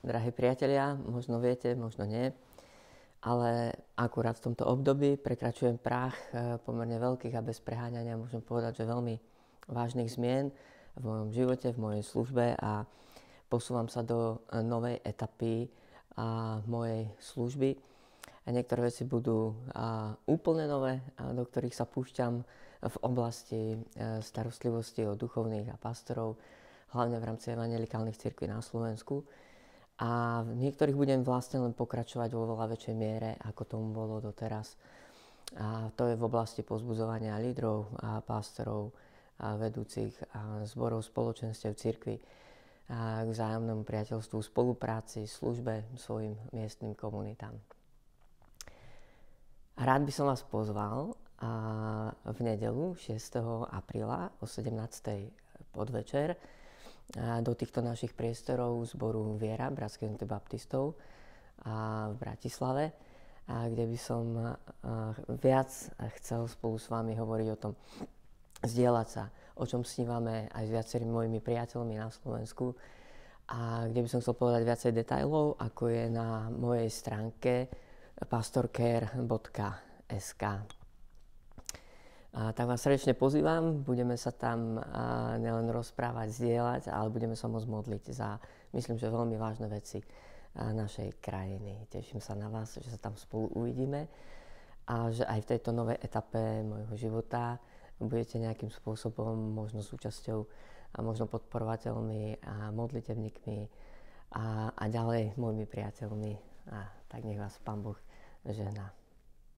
Drahí priatelia, možno viete, možno nie, ale akurát v tomto období prekračujem práh pomerne veľkých a bez preháňania, môžem povedať, že veľmi vážnych zmien v mojom živote, v mojej službe a posúvam sa do novej etapy mojej služby. A niektoré veci budú úplne nové, do ktorých sa púšťam v oblasti starostlivosti o duchovných a pastorov, hlavne v rámci evanjelikálnych cirkví na Slovensku. A v niektorých budem vlastne len pokračovať vo veľa väčšej miere, ako tomu bolo doteraz. A to je v oblasti povzbudzovania lídrov a pastorov a vedúcich a zborov spoločenstiev cirkvi a k vzájomnému priateľstvu, spolupráci, službe svojim miestnym komunitám. Rád by som vás pozval v nedeľu 6. apríla o 17. podvečer do týchto našich priestorov zboru Viera Bratskej jednoty baptistov v Bratislave, kde by som viac chcel spolu s vami hovoriť o tom, zdieľať sa, o čom snívame aj s viacerými mojimi priateľmi na Slovensku, a kde by som chcel povedať viacej detailov, ako je na mojej stránke pastorcare.sk. Tak vás srdečne pozývam, budeme sa tam nielen rozprávať, zdieľať, ale budeme sa môcť modliť za, myslím, že veľmi vážne veci našej krajiny. Teším sa na vás, že sa tam spolu uvidíme a že aj v tejto novej etape môjho života budete nejakým spôsobom možno súčasťou a možno podporovateľmi a modlitevníkmi a ďalej môjmi priateľmi. Tak nech vás Pán Boh žehná.